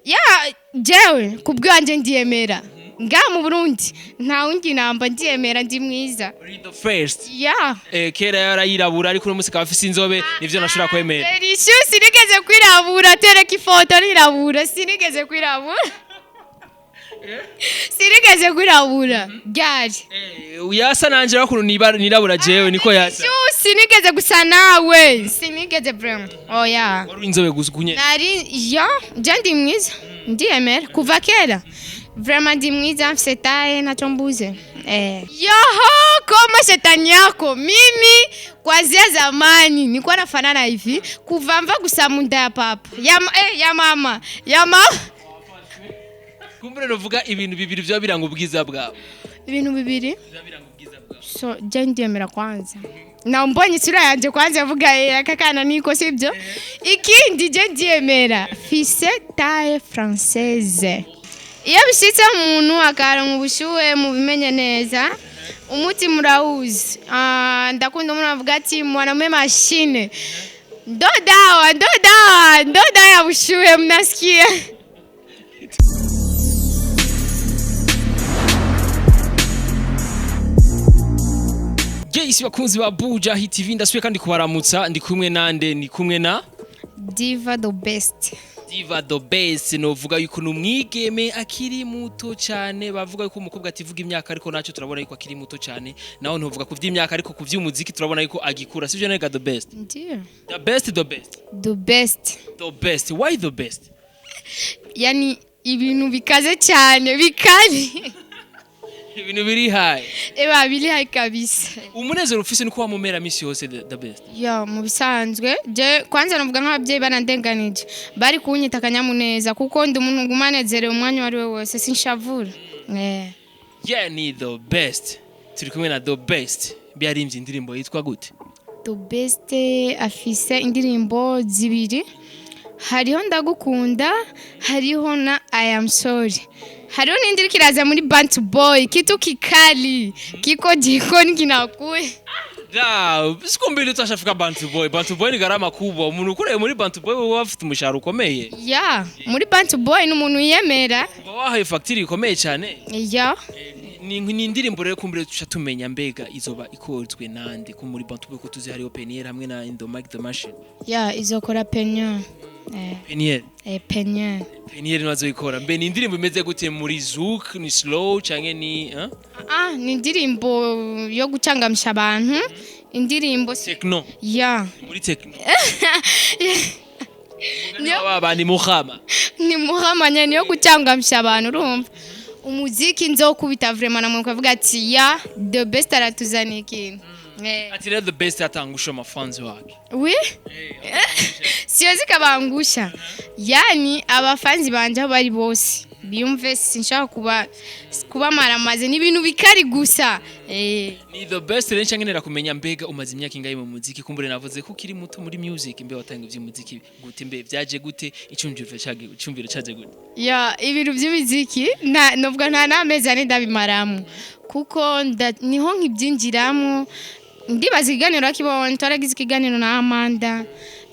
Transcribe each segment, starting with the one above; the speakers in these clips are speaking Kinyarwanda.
ya jewe kubwanje ndiyemera nga mu Burundi nta wundi namba ndiyemera ndi mwiza the first ya kera yarayirabura ariko uno musika afise inzobe nivyo nashobora kwemera sinigeze kwirabura tereka ifoto rirabura sinigeze kwirabura sinigeze kwirabura ryari uyasa nanje bakuru nirabura jewe niko yasa sinigeze gusa nawe sinigeze vraiment oya wari inzobe gusunye nari ya ndi mwiza ndiyemera kuva kera vraiment ndi mwiza mfise taye nacho mbuze yoho kama shetani yako mimi kuanzia zamani nilikuwa nafanana hivi kuvamva gusamunda ya papa ya mama kumbure novuga ibintu bibiri byo biranga ubwiza bwawe ibintu bibiri so je ndiyemera kwanza na mbonye sura yanje kwanza yavuga akakana niko sibyo ikindi je ndiyemera fise taille française iyo bishitse umuntu akaronka ubushuhe mu bimenye neza umutima urawuzi ndakunda umuntu avuga ati mwanamume mashine ndo dawa ya bushuhe mnasikia isi bakunzi ba Bujahit TV ndasuye kandi kubaramutsa ndi kumwe nande ni kumwe na Diva the best novuga yuko numwigeme akiri muto cyane bavuga yuko umukobwa ativuga imyaka ariko naco turabona yuko akiri muto cyane naho ntuvuga ku vy'imyaka ariko ku vy'umuziki turabona yuko agikura sivyo nega the best ndio the best why the best yani ibintu bikaze cyane bikari ibintu biri high biri high kabisa umunezero ufise nuko wamumera misi yose the best ya mu bisanzwe je kwanza navuga nk'abavyeyi banandenganije bari kunyita kanyamuneza kuko ndi umuntu ngumanezere umwanya wari we wose sinshavura ni the best turi kumwe na the best byarimvye indirimbo yitwa gute the best afise indirimbo zibiri hariho ndagukunda hariho na I am sorry hariho n'indi kiraza muri Bantu Boy kitu kikali kiko jikoni kinakuye sikumbili utashafika Bantu Boy ni gharama kubwa umuntu ukure muri Bantu Boy wowe afite umushahara ukomeye muri Bantu Boy n'umuntu yemera wahaye factory ikomeye cyane ni indirimbo rero kumbire tushatumenya mbega izoba ikozwe nande ko muri Bantu Boy ko tuzi hariho Peniel hamwe na Indomag the Machine izokora Peniel Peniel nazo ikora mbe ni indirimbo imeze gute muri zouk ni slow canke ni ni indirimbo yo gucangamisha abantu indirimbo techno muri techno ni muhama nyene yo gucangamisha abantu urumva umuziki nzokubita vraiment namwe kuvuga ati the best aratuzaniye ikintu ati the best atangusha amafanzi wake siyozi kabangusha yani abafanzi banje aho bari bose biyumve sinshaka kuba maramaze n'ibintu bikari gusa ni the best rero nshaka kumenya mbega umaze imyaka ingahe mu muziki kumbure navuze ko kiri muto muri music mbe watanga ivy'umuziki gute mbe byaje gute icyumviro cyaje gute ibintu by'umuziki novuga nta namezi ane ndabimaramo kuko niho nkibyinjiramo ndibaza ikiganiro akibonye twaragize ikiganiro na Amanda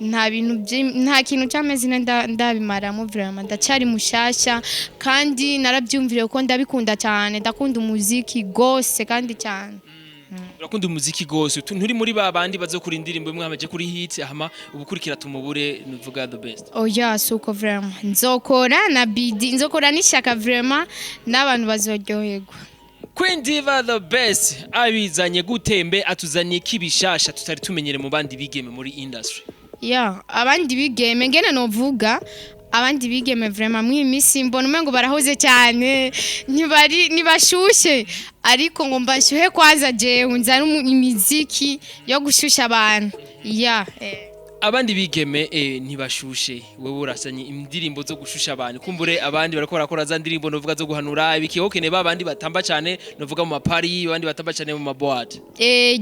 nta kintu cy'amezi ndabimaramo vraiment ndacari mushasha kandi narabyumvire ko ndabikunda cyane ndakunda umuziki gose kandi cyane urakunda umuziki gose nturi muri babandi bazokura indirimbo imwe hamaje kuri hit ahama ubukurikira tumubure nuvuga the best suko vraiment nzokora na bidi nzokora nishaka vraiment n'abantu bazoryoherwa Queen Diva the best abizanye gutembe atuzaniye kibishasha tutari tumenyere mu bandi bigeme muri industry abandi bigeme ngene novuga abandi bigeme vraiment mwimisi mbona umengo barahoze cyane nibashushe ariko ngo mbashuhe kwaza jewe nzana imiziki yo gushusha abantu abandi bigeme ntibashushe wewe urasanye indirimbo zo gushusha abantu kumbure abandi barako barakora za ndirimbo novuga zo guhanura ibikihokene babandi batamba cyane novuga mu mapari abandi batamba cyane mu maboate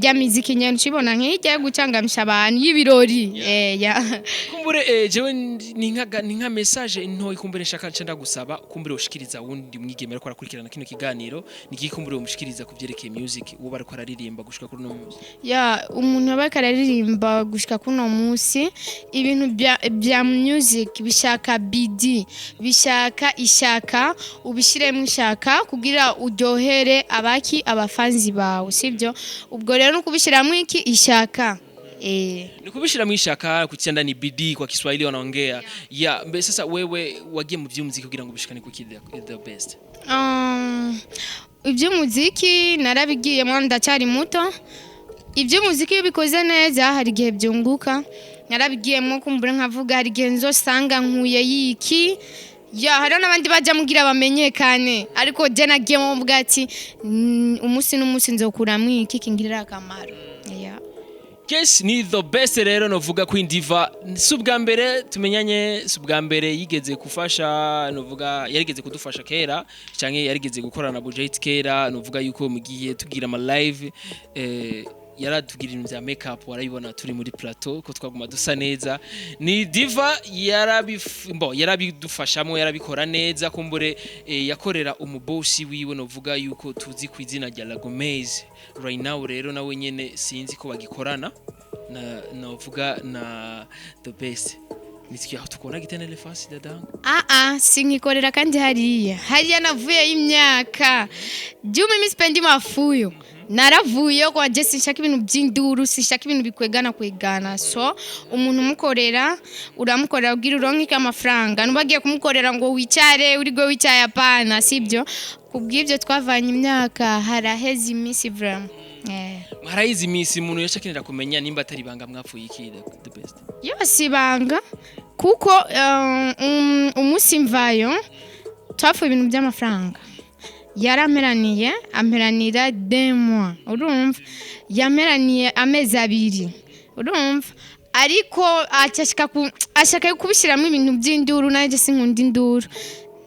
ya muziki nyene cibona nk'ijya gucangamisha abantu y'ibirori kumbure jewe ni nka message nto ikumbure nshaka cenda gusaba kumbure ushikiriza wundi mwigeme ariko arakurikirana kino kiganiro nikikumbure umushikiriza kuvyerekeye music uwo barako araririmba gushika kuri no munsi umuntu barako araririmba gushika kuri no munsi isi ibintu bya music bishaka bidi bishaka ishaka ubishiremo ishaka kugira uryohere abafanzi bawe sibyo ubwo rero no kubishiramo iki ishaka ni kubishiramo ishaka kukienda ni bidi kwa Kiswahili wanaongea ya mbe sasa wewe wagiye mu by'umuziki kugira ngo bishikane ku the best iby'umuziki narabigiyemo ndacyari muto iby'umuziki iyo bikoze neza hari igihe byunguka narabigiyemo kumbura nkavuga hari igihe nzosanga nkuye yiki hari n'abandi bajya mugira bamenyekane ariko je nagiyemo mvuga ati umunsi n'umunsi nzokuramo iki kingirira akamaro Yes, ni the best rero novuga ko Diva subwa mbere tumenyanye subwa mbere yigeze kufasha novuga yarigeze kudufasha kera canke yarigeze gukorana na Bujahit kera novuga yuko mugiye tugira ama live yaratugira ibintu bya makeup warabibona turi muri plateau ko twaguma dusa neza ni Diva yarabidufashamo yarabikora neza kumbure yakorera umubosi wiwe novuga yuko tuzi ku izina rya Lagomez right now rero nawe nyene sinzi ko bagikorana novuga na the best nitiki tukona gitenele fasi dadanga sinkikorera kandi hariya navuye y'imyaka jumi mispendi mafuyo naravuye kwa je sinshaka ibintu by'induru sinshaka ibintu bikwegana so umuntu umukorera uramukorera ugira uronke amafaranga nubagiye kumukorera ngo wicare uri go wicaye apana sibyo kubw'ibyo twavanye imyaka haraheze imisi vraiment harayizi imisi umuntu yashakinira kumenya nimba atari banga mwapfuye iki the best yose ibanga kuko umunsi mvayo twapfuye ibintu by'amafaranga yarameraniye amperanira 2 mois urumva yameraniye amezi 2 urumva ariko ashaka kubishiramo ibintu by'induru naje sinkunda induru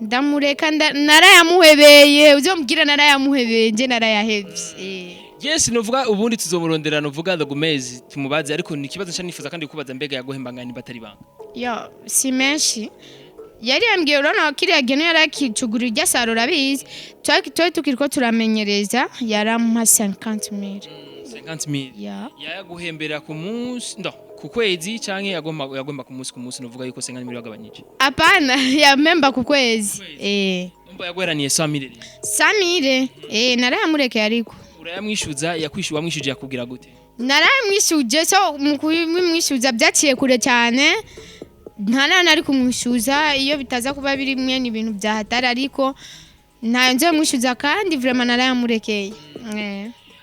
ndamureka narayamuhebeye uzombwira narayamuhebeye nje narayahebye Yes novuga ubundi tuzomurondera novuga Lagomez tumubaze ariko ni kibazo nshya nifuza kandi kubaza mbega yagohembanga ni batari banga si menshi yari yambwiye urona kiriya geno yarakicugura irya saro rabizi twari tukiriko turamenyereza yaramuha 50,000 yaguhembera ku munsi ku kwezi canke yagomba ku munsi novuga yuko 50,000 bagabanyije apana yamemba ku kwezi umba yagweraniye 100,000 narayamurekeye ariko urayamwishuza yakwishyuwa wamwishuje yakugira gute narayamwishuje so mukubimwishuza byaciye kure cyane nta nari kumwishuza iyo bitaza kuba biri mwe ni ibintu byahatara ariko ntanze mwishuza kandi vraiment narayamurekeye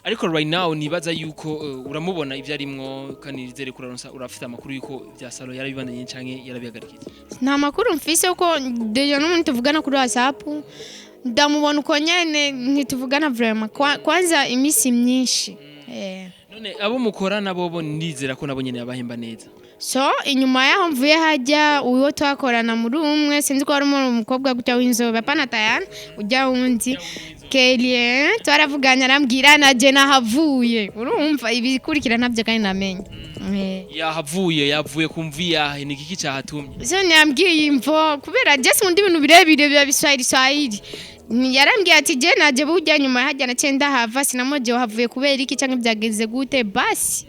ariko right now nibaza yuko uramubona ivyo arimwo kandi nizere kuransa urafite amakuru yuko bya salo yarabibandanye canke yarabihagarikiye nta makuru mfise uko dejo n'umuntu tuvugana kuri WhatsApp ndamubona uko nyene ntituvugana vraiment kwanza imisi myinshi none abo mukorana bobo nizera ko nabo nyene yabahemba neza so inyuma yaho mvuye hajya uwo twakorana muri umwe sinzi ko ari umukobwa gutya w'inzobe apana tayana ujya wundi Kelly twaravuganya arambwira naje nahavuye urumva ibikurikira ntabyo kandi namenye yavuye kumvia ni kiki cyahatumye so nyambwiye imvo kubera Jesse mundi bintu birebire bya Biswahili yarambwiye ati je naje bujya nyuma hajya na cyenda hava sinamoje havuye kubera iki cyangwa byageze gute basi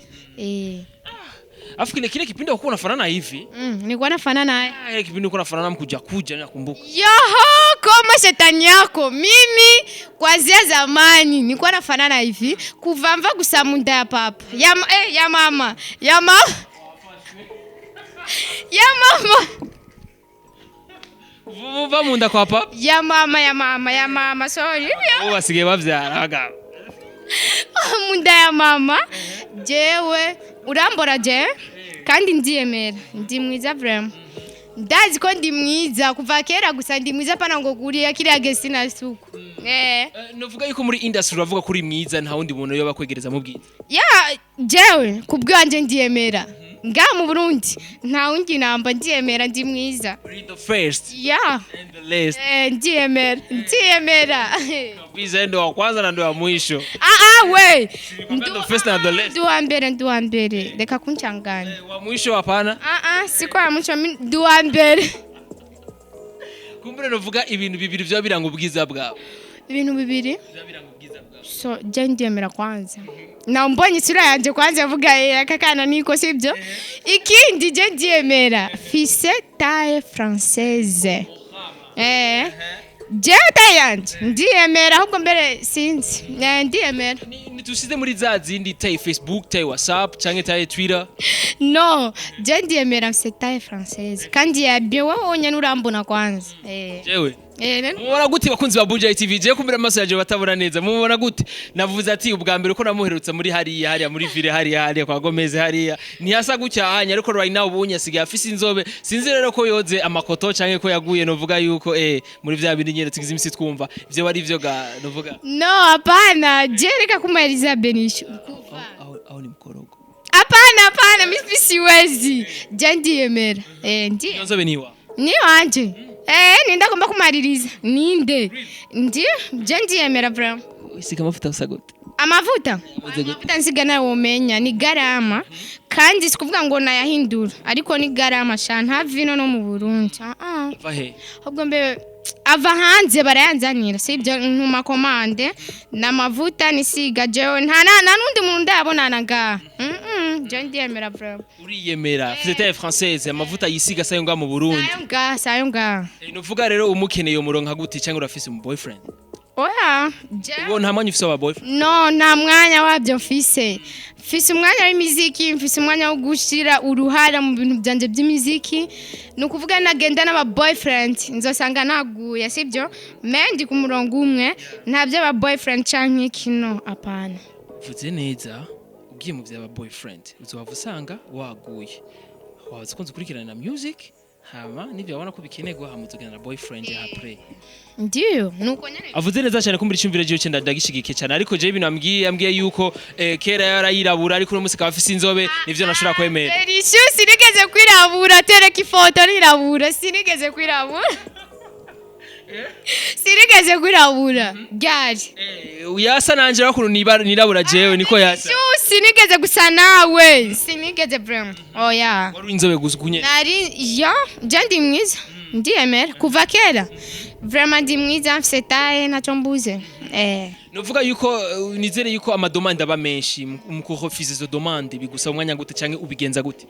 afikile kile kipindi uko unafanana hivi nilikuwa nafanana ile kipindi uko unafanana mkuja nakumbuka kama shetani yako mimi kuanzia zamani nilikuwa nafanana hivi kuvamva gusamunda ya papa ya mama vuva munda kwa papa ya mama sorry basigaye bavyara munda ya mama jewe urambora je kandi ndiyemera ndi mwiza vraiment ndazi ko ndi mwiza kuva kera gusa ndi mwiza pana ngo kuriya kiriya gesi na suku novuga yuko muri industry uravuga kuri mwiza nta wundi muntu yo bakwegereza mu bwiza jewe kubwanje ndiyemera nga mu Burundi nta wundi namba ndiyemera ndi mwiza the first and the last ndiyemera biza ndo wa kwanza na ndo wa mwisho we the first and the last ndo ambere reka kunchanganya wa mwisho hapana siko ya mwisho ndo ambere kumbure novuga ibintu bibiri byo biranga ubwiza bwawe ibintu bibiri so je ndiyemera kwanza na mbonye isura yanje kwanza yavuga akakana niko sibyo ikindi je ndiyemera fise taille française je taille yanje ndiyemera ahubwo mbere sinzi ndiyemera nitusize muri za zindi taille Facebook taille WhatsApp canke taille Twitter no je ndiyemera fise taille française kandi yabye wowe nyene urambona kwanza jewe mubona gute bakunzi ba Bujahit TV je kumbira amaso yaje batabona neza mubona gute navuze ati ubwa mbere uko namuherutse muri hariya muri vile hariya kwa Gomez hariya ntiyasa gucyahanya ariko right now ubunye asigaye afise inzobe sinzi rero ko yoze amakoto canke ko yaguye novuga yuko muri vya bindi nyene tugize imisi twumva ivyo bari vyo ga novuga no hapana je reka kumaliza benisho au ni mukorogo hapana mimi siwezi je ndiyemera ndiye nzobe niwa ni wanje ninda kumba kumaririza ninde ndi je ndiyemera bro isiga amavuta usagote amavuta nsiga nawe umenya ni garama kandi sikuvuga ngo nayahindura ariko ni garama sha nta vino no mu Burundi vahe ahubwo mbe ava hanze barayanzanira sibyo ntuma komande n'amavuta nisiga jewe nta nundi muntu ndabonana nga je ndiyemera bro uriyemera c'était française amavuta yisiga sayo nga mu Burundi sayo nga nuvuga rero umukeneye umuronka gute cyangwa urafise mu boyfriend oya uwo nta mwanya ufise wa boyfriend no nta mwanya wabyo mfise umwanya w'imiziki mfise umwanya wo gushira uruhara mu bintu byanje by'imiziki nukuvuga nagenda n'aba boyfriend nzosanga naguye sibyo mendi ku murongo umwe ntabyo aba boyfriend canke kino apana vuze neza ugiye mu by'aba boyfriend uzova usanga waguye waza kunze kurikirana na music hama nivyo abona ko bikenerwa hamuzugana na boyfriend après ndiyo nuko nyene avuze neza cyane kumbira icyumvire cyo cyenda ndagishigike cyane ariko je ibintu ambwiye yuko kera yarayirabura ariko no musika bafise inzobe nivyo nashobora kwemera sinigeze kwirabura tereka ifoto nirabura sinigeze kwirabura sinigeze kwirabura ryari uyasa nanje bakuru nirabura jewe niko yasa sinigeze gusa nawe sinigeze bro oya wari inzobe gusukunye nari je ndi mwiza ndiyemera kuva kera vraiment ndi mwiza mfise taille naco mbuze novuga yuko nizere yuko amadomande aba menshi mu kurefuser izo demande bigusaba umwanya gute canke ubigenza gute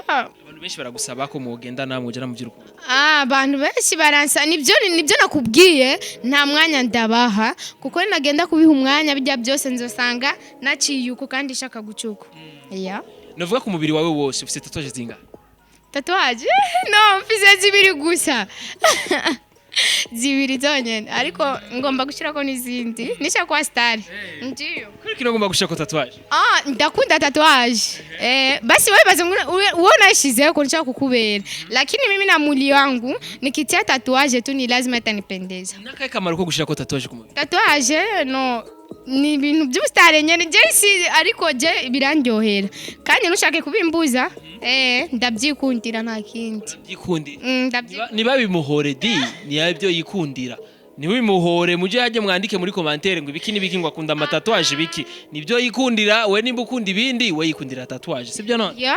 abantu benshi baragusaba ko mugenda namwe ujana mu by'urukundo abantu benshi baransa nibyo nakubwiye nta mwanya ndabaha kuko nagenda kubiha umwanya bijya byose nzosanga naciye uko kandi shaka gucuko novuga ku mubiri wawe wose ufite tatuage zinga tatuage no mfise zibiri gusa zibiri zonyene ariko ngomba gushirako n'izindi nisha kwa star ndiyo kuri ngomba gushirako tatuage ndakunda tatuage basi wewe baze uona ishize ko nshaka kukubera lakini mimi na muli wangu nikitia tatuage tu ni lazima itanipendeza nakaye kamaro ko gushirako tatuage ku mubiri tatuage no ni ibintu by'ubustare nyene je si ariko je birandyohera kandi nushake kubimbuza ndabyikundira nta kindi niba bimuhore di ni yabyo yikundira niwe bimuhore muje haje mwandike muri commentaire ngo ibiki nibiki ngo akunda amatatuage biki nibyo yikundira we nimba ukunda ibindi we yikundira tatuage sibyo none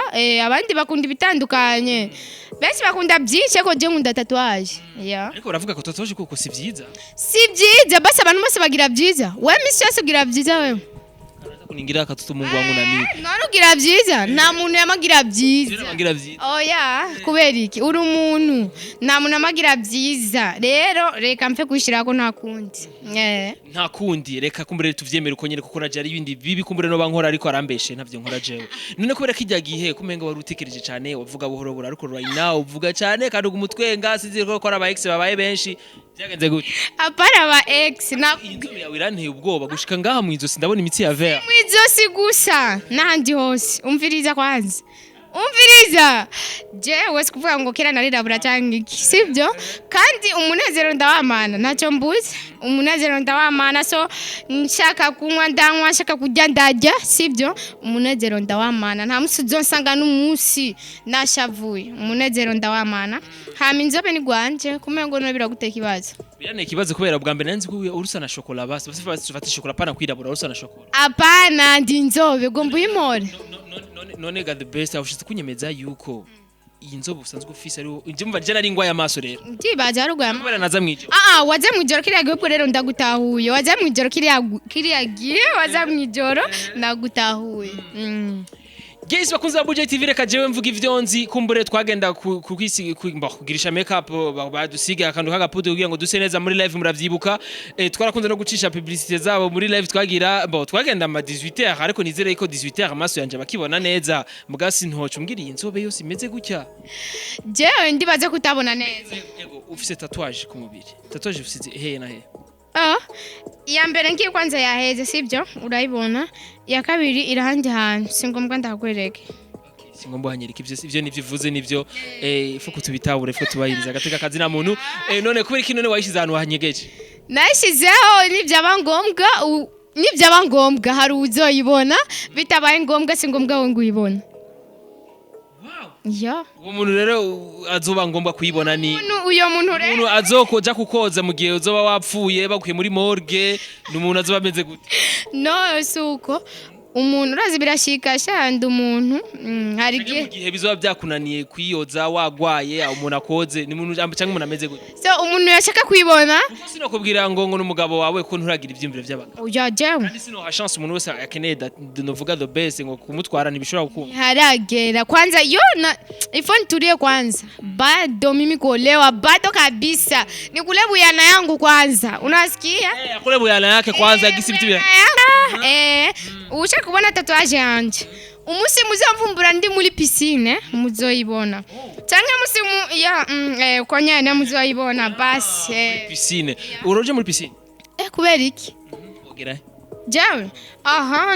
abandi bakunda bitandukanye benshi bakunda byinshi ko je nkunda tatuage ariko uravuga ko tatuage kuko si byiza basi abantu bose bagira byiza we misi yose ugira byiza wewe kuningira akatutu Mungu wangu na mimi none ugira byiza nta muntu yamagira byiza oya kubera iki uri umuntu nta muntu yamagira byiza rero reka mfe kwishirako nta kundi nta kundi reka kumbere tuvyemere uko nyene kuko naje ari ibindi bibi kumbere no bankora ariko arambeshe ntavyo nkora jewe none kubera kijya gihe kumenga wari utekereje cyane wavuga buhoro buhoro ariko right now uvuga cyane kandi ugumutwenga sinzi ko ara ba ex babaye benshi byagenze gute apara aba ex na inzobe yawe iranteye ubwoba gushika ngaha mu izosi ndabona imitsi ya vert izosi gusa nandi hose umviriza kwanza umviriza jewe sikuvuga ngo kera narirabura cyangwa iki sibyo kandi umunezero ndawamana ntacyo mbuze umunezero ndawamana so nshaka kunywa ndanywa nshaka kurya ndarya sibyo umunezero ndawamana nta musi uzonsanga n'umunsi nashavuye umunezero ndawamana hama inzobe ni gwanje kumengo no biraguteka ikibazo birane ikibazo kubera bwa mbere nanzi ko urusa na chocolat basi bafata chocolat pana kwirabura urusa na chocolat apana ndi inzobe gomba uyimore none ga the best awushitse kunyemeza yuko iyi nzobe usanzwe ufise ari njumva je nari ngwa y'amaso rero ndibaza arugwa kubera naza mwijoro waza mwijoro kiriya gihe rero ndagutahuye waza mwijoro kiriya gihe waza mwijoro ndagutahuye Guys bakunze Bujahit TV reka jewe mvuga ivyo nzi kumbure twagenda kugirisha makeup badusiga akantu kagapude kugira ngo duse neza muri live muravyibuka twarakunze no gucisha publicité zabo muri live twagira twagenda ama 18h ariko nizere ko 18h amaso yanje bakibona neza mugasi ntoco mbwiriye inzobe yose imeze gutya jewe ndibaze kutabona neza yego ufise tatouage ku mubiri tatouage ufise he na he ya mbere ngiye kwanza yaheze sibyo urayibona ya kabiri irahandi hantu singombwa ndakwereke singombwa hanyereka ivyo nivyivuze nivyo ifuko tubitabure ifuko tubayiriza gateka kazi na muntu none kubera iki none wayishize ahantu hanyegeje nashizeho nivyaba ngombwa hari uzoyibona bitabaye ngombwa singombwa we nguyibona ya umuntu rero azoba ngomba kuyibona ni uyo muntu rero umuntu azokoja kukoza mu gihe uzoba wapfuye bakuye muri morgue n'umuntu azoba ameze gute no suko umuntu urazi birashika shandi umuntu hari gihe bizoba byakunaniye kwiyoza wagwaye umuntu akoze ni umuntu cyangwa umuntu ameze gute so umuntu yashaka kwibona sino kubwira ngo n'umugabo wawe ko nturagira ivyimviro by'abaga uya jewe kandi sino ha chance umuntu wese akeneye novuga the best ngo kumutwara nibishobora gukunda haragera kwanza yona ifoni tulie kwanza bado mimi kuolewa bado kabisa nikulebuyana yangu kwanza unasikia akulebuyana yake kwanza gisi bitu ushaka kubona tatouage yanje umusi muzamvumbura ndi muri piscine muzoyibona cyangwa musi ya konyana muzoyibona basi piscine uroje muri piscine kubera iki ogera jawe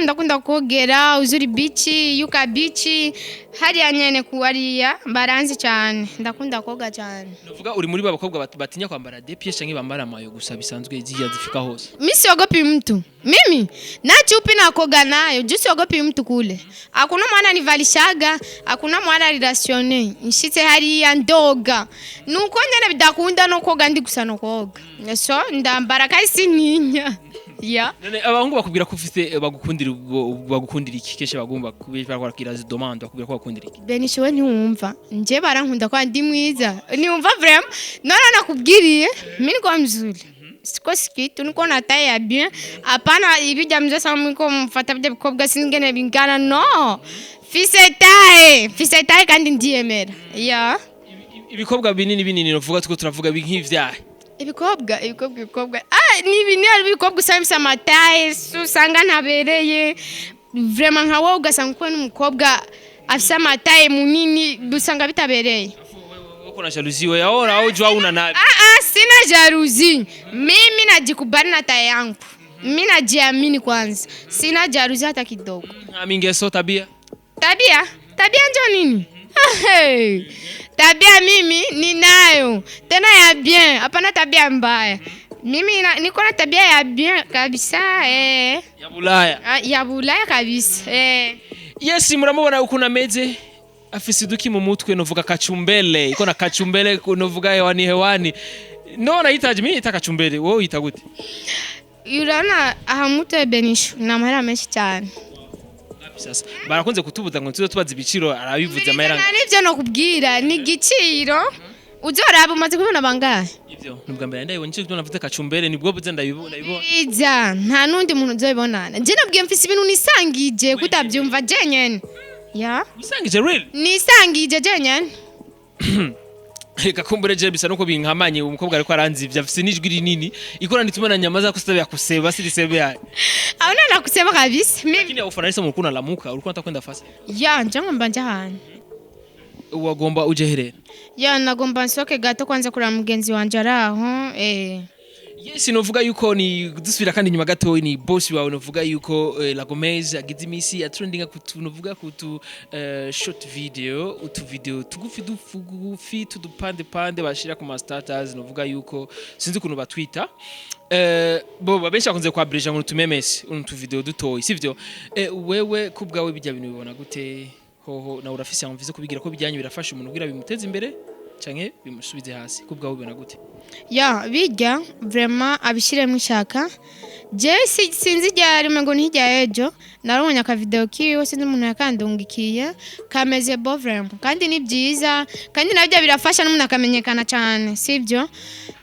ndakunda kogera uzuri bichi yuka bichi hari anyene kuwariya baranzi cyane ndakunda koga cyane nuvuga uri muri babakobwa batinya kwambara depiye canke bambara mayo gusa bisanzwe ziya zifika hose mimi siogopi mtu mimi na chupi na koga nayo juu siogopi mtu kule hakuna mwana nivalishaga hakuna mwana relatione nshitse hari ya ndoga nuko nyene bidakunda no koga ndi gusa no koga so ndambara kasi ninya ya none abahungu bakubwira ko ufite bagukundira iki keshe bagomba kubikora kirazi demande bakubwira ko bakundira iki benishowe ntiwumva nje barankunda kwa ndi mwiza niwumva vraiment none nakubwiriye mimi niko mzuri siko skitu niko nataya bien apana ibijya mze samu ko mfata bya bikobwa singene bingana no fisetaye kandi ndiyemera ya ibikobwa binini novuga tuko turavuga nk'ivyaha ibikobwa ni binero ibikobwa usanga amataye usanga ntabereye vraiment nka wowe ugasanga ko n'umukobwa afise amataye munini dusanga bitabereye uko na jalousie wewe aona au jua una nabi sina jalousie mimi najikubali na taye yangu mimi najiamini kwanza sina jalousie hata kidogo amingeso tabia ndio nini tabia mimi ninayo tena ya bien hapana tabia mbaya mimi niko na tabia ya bien kabisa ya bulaya kabisa yes muramubona uko nameze afise duki mu mutwe novuga kachumbele iko na kachumbele novuga hewani no nahitaji mimi nitaka kachumbele wewe uhita gute yurana ahamutwe benisho na mahera menshi cyane sasa barakunze kutubuza ngo tubaza ibiciro arabivuze amahera nivyo no kubwira ni giciro uzoraba umaze kubona bangahe ivyo nubwa mbere ndayibonye cyo navuze kachumbere nibwo buze ndabibona nta nundi muntu uzobibonana nje nabwiye mfise ibintu nisangije kutabyumva jenyene ya nisangije real nisangije jenyene reka kumbure je bisa nuko binkamanye umukobwa ariko aranzivya afise nijwi rinini ikora nitumana nyamaza kusabya kuseba sirisebe yaye auna nakusema kabisa lakini ufananisa mu kuna lamuka ulikuwa unataka kwenda fasi ya njanga mbanja hana wagomba uje herera ya nagomba nsoke gato kwanza kura mugenzi wanje araho yes novuga yuko ni dusubira kandi nyuma gato ni boss wawe novuga yuko La Gomez agize imisi ya trending kutu novuga kutu short video utu video tugufi tudupande bashira ku status novuga yuko sinzi kuno batwita bo babenshi akunze kwa Bridge ngo tumemesi untu video dutoyi sivyo wewe kubgawe bijya bintu bibona gute hoho na urafise amvize kubigira ko bijyanye birafasha umuntu kugira bimuteze imbere canke bimusubize hasi kubgawe bibona gute ya bijya vraiment abishiremo ishaka je sinzi ryari ngo ntijya ejo narabonye aka video kiwe sinzi umuntu yakandungikiye kameze bovrem kandi ni byiza kandi nabyo birafasha n'umuntu akamenyekana cyane sibyo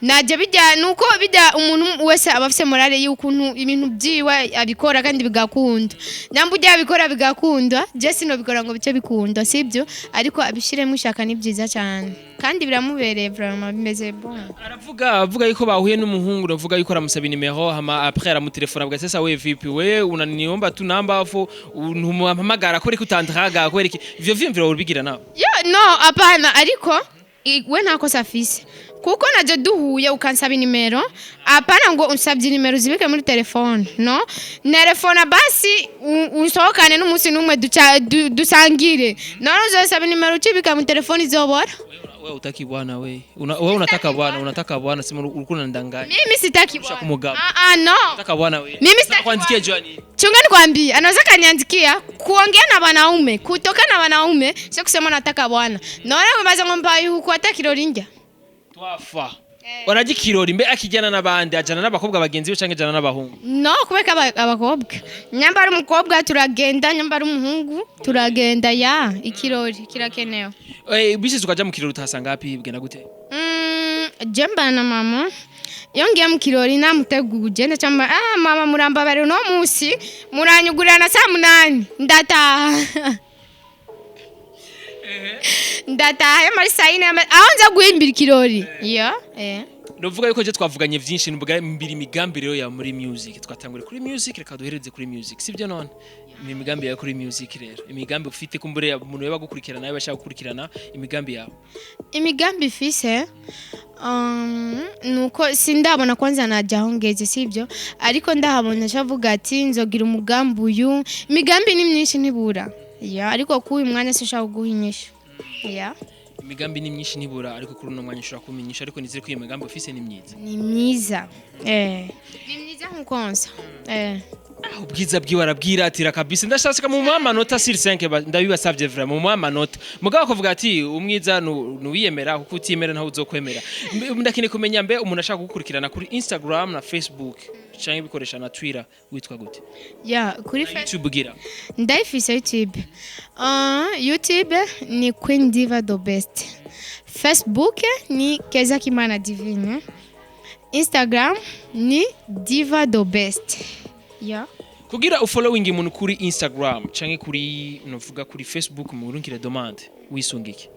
najye bijya nuko bijya umuntu wese abafise morale y'ukuntu ibintu byiwe abikora kandi bigakunda nyambo ujya abikora bigakunda je sino bikora ngo bice bikunda sibyo ariko abishiremo ishaka ni byiza cyane kandi biramubereye vraiment bimeze bon avuga yuko bahuye n'umuhungu navuga yuko aramusaba nimero hama après aramutelefona bwa sasa we vipi we unaniomba tu namba afu umpamagara ko reka utandraga ko reka ivyo vyimvira ubigira nawe no apana ariko we ntako safise kuko naje duhuye ukansaba nimero apana ngo unsabye nimero zibike muri telefone no telefone basi unsohokane n'umunsi numwe dusangire none uzosaba nimero ukibika muri telefone izobora wewe utaki bwana wewe unataka bwana simu ulikuwa ndanganya mimi sitaki bwana no unataka bwana wewe mimi sitaki kuandikia Joani chunga nikwambie anaweza kaniandikia kuongea na wanaume kutoka na wanaume sio kusema nataka bwana naona umaze ngomba huko atakiroringa twafa wanagikirori mbe akijana nabandi ajana n'abakobwa bagenzi be canke ajana n'abahungu no kubeka abakobwa nyamba ari umukobwa turagenda nyamba ari umuhungu turagenda ya ikirori kirakenewe bisi tukaja mu kirori utasanga hapi bigenda gute jemba na mama yongeye mu kirori namuteguje ndacamba mama muramba bare no musi muranyugurana na saa 8 ndataha ndataha mari sayine aho nza guhimbira ikirori Novuga yuko je twavuganye vyinshi mbiri migambi rero ya muri music twatangure kuri music reka duhereze kuri music sivyo none ni migambi ya kuri music rero imigambi ufite kumbure umuntu yaba gukurikirana nawe bashaka gukurikirana imigambi yawe imigambi fise nuko sindabona kwanza najyaho ngeze sivyo ariko ndahabona shavuga ati nzogira umugambi uyu imigambi ni myinshi ntibura ariko kuyi mwanya sishaka guhinyisha imigambi ni myinshi nibura ariko kuri no mwanya ushobora kumenyesha ariko nizire ko iyo migambi office ni myiza ni myiza nkukonsa ubwiza bwiwarabwiratira kabisa ndashaka mu amanota sur 5 ndabibasavye vraiment mu amanota mugabo kuvuga ati umwiza nuwiyemera kuko utiyemera ntaho uzokwemera ndakine kumenya mbe umuntu ashaka gukurikirana kuri Instagram na Facebook canke bikoresha na Twitter witwa gute kuri YouTube gira ndayifise YouTube ni Queen Diva the best Facebook ni Keza Kimana Divine Instagram ni Diva the best kugira ufollowing umuntu kuri Instagram canke kuri novuga kuri Facebook mu runkire demande wisungike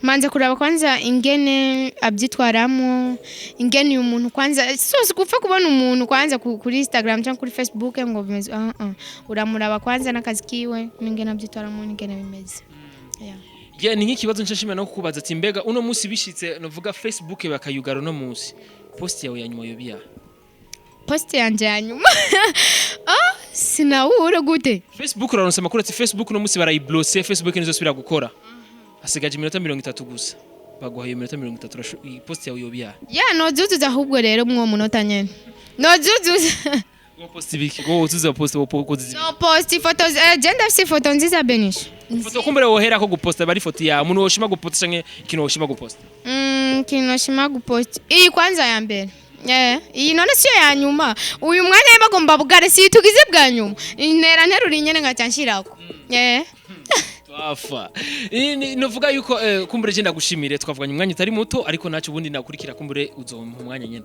manze kuraba kwanza ingene abyitwaramo ingene umuntu kwanza sose gupfa kubona umuntu kwanza kuri Instagram cyangwa kuri Facebook ngo bimeze uramuraba kwanza nakazi kiwe n'ingene abyitwaramo n'ingene bimeze ni nk'ikibazo nshashimira no kukubaza ati mbega uno munsi bishitse novuga Facebook bakayugara no munsi post yawe ya nyuma yobiya post yanje ya nyuma sinawura gute Facebook uraronse makuru ati Facebook no munsi barayiblose Facebook nizosubira gukora asigaje iminota 30 gusa baguhaye iminota 30 post yawe yobiya nozuzuza ahubwo rero mwo munota nyene nozuzuza post biki uzuza post no post photos agenda si photo nziza benisha foto kumbere wohera ko guposta bari foto ya umuntu woshima guposta canke kino woshima guposta kino woshima guposta iyi kwanza ya mbere iyi none siyo ya nyuma uyu mwanya bagomba bugare si tugize bwa nyuma intera nteruri nyene ngacanshirako twafa novuga yuko kumbure je ndagushimire twavuganye umwanya utari muto ariko naco ubundi nakurikira kumbure uzompa umwanya nyene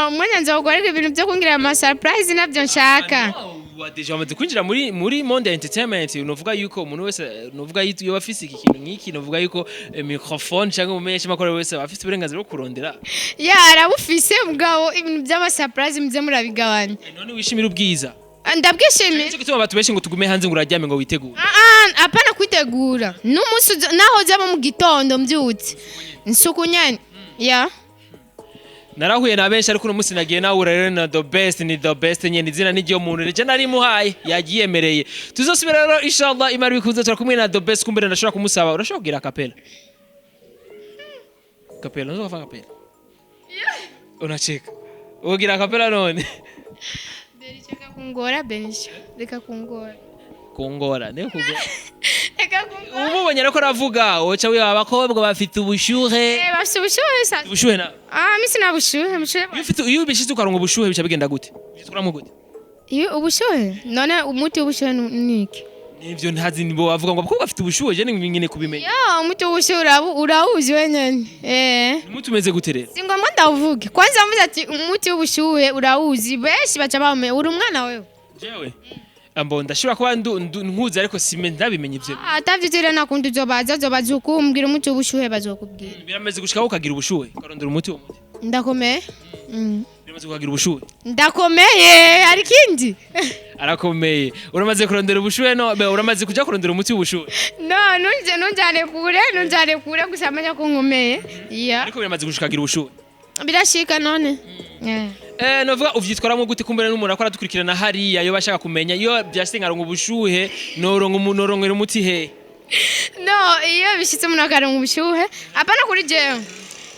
umwanya nzogorera ibintu byo kungira ama surprise nabyo nshaka deja wamaze kwinjira muri monde entertainment novuga yuko umuntu wese novuga iyo afise iki kintu nk'iki novuga yuko microphone cyangwa umenyesha makuru wese afise uburenganzira bwo kurondera arabufise mugabo ibintu by'ama surprise mze murabigabanya none wishimira ubwiza ndabwishimiye cyo gituma abantu benshi ngo tugume hanze ngo uraryame ngo witegure apana kwitegura n'umunsi naho zaba mu gitondo mbyutse nsuku nyene narahuye na benshi ariko umunsi nagiye nawe urarere na the best ni the best nyene izina n'iryo muntu reje nari muhaye yagiyemereye tuzosubira rero inshallah imari bikuze turakumwe na the best kumbere ndashobora kumusaba urashobora kugira kapela nzo fa kapela unacheka ugira kapela none Cheka kungora benisha reka kungora ne kugora ubonye ariko ravuga ocha we abakobwa bafite ubushuhe bafite ubushuhe sa ubushuhe na misi na bushuhe iyo bishitse ukaronga ubushuhe bica bigenda gute bitwara mu gute iyo ubushuhe none umuti w'ubushuhe niki nivyo ntazi nibo bavuga ngo abakobwa bafite ubushuhe je nyine kubimenya yo umuti w'ubushuhe urawuzi wenyene umuti umeze gute rero si ngombwa ndawuvuge kwanza mvuze ati umuti w'ubushuhe urawuzi benshi baca bawumenye uri umwana wewe jewe ambo ndashobora kuba nkuzi ariko sime ndabimenye ivyo atavyitira nakundi zobaza ukumbwira umuti w'ubushuhe bazokubwira birameze gushika ukagira ubushuhe ukarondera umuti wo muti ndakomeye biramaze kukagira ubushuhe ndakomeye ari kindi arakomeye uramaze kurondera ubushuhe no uramaze kuja kurondera umuti w'ubushuhe no nunjane kure gusa amenya ko nkomeye ariko biramaze gushikagira ubushuhe birashika none novuga uvyitwaramo gute kumbere n'umuntu akora dukurikirana hariya yo bashaka kumenya iyo byasenga ngo ubushuhe norongera umuti he no iyo bishitse umuntu akaronka ubushuhe apana kuri jewe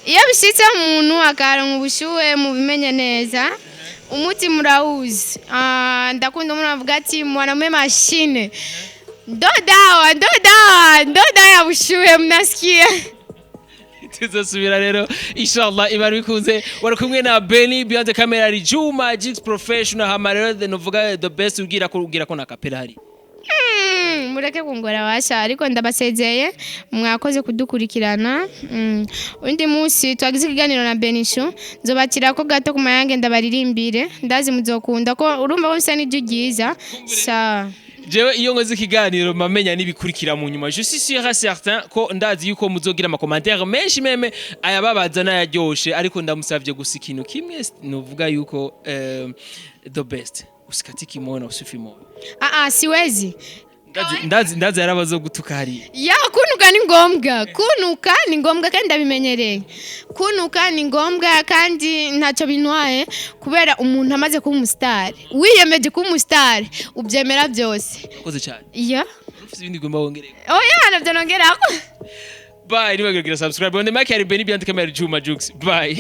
iyo bishitse umuntu akaronka ubushuhe mu bimenye neza umuti murawuzi ndakunda umuntu avuga ati mwanamume mashine ndo dawa ya bushuhe mnasikia tuzosubira rero inshallah ibara bikunze wari kumwe na Benny behind the camera ari Juma Jigs professional hama rero novuga the best ugira ko na kapera hari mureke kungora washa ariko ndabasezeye mwakoze kudukurikirana undi munsi twagize ikiganiro na Benny show nzobakira ko gato ku mayange ndabaririmbire ndazi muzokunda ko urumva wose ni ryiza sa jewe iyo ngoze ikiganiro mamenya nibikurikira mu nyuma je suis sûr certain ko ndazi yuko muzogira ama commentaire menshi meme ayababaza nayaryoshe ariko ndamusavye gusa ikintu kimwe novuga yuko the best usikatiki mona usufimo siwezi ndazi yarabazo gutuka hari ya kunuka ni ngombwa kandi ndabimenyereye kunuka ni ngombwa kandi ntacyo bintwaye kubera umuntu amaze kuba umustar wiyemeje kuba umustar ubyemera byose koze cyane ya ufite ibindi gomba wongereka navyo nongerako bye nibagira subscribe on the mic ya Benny behind the camera Juma Jux bye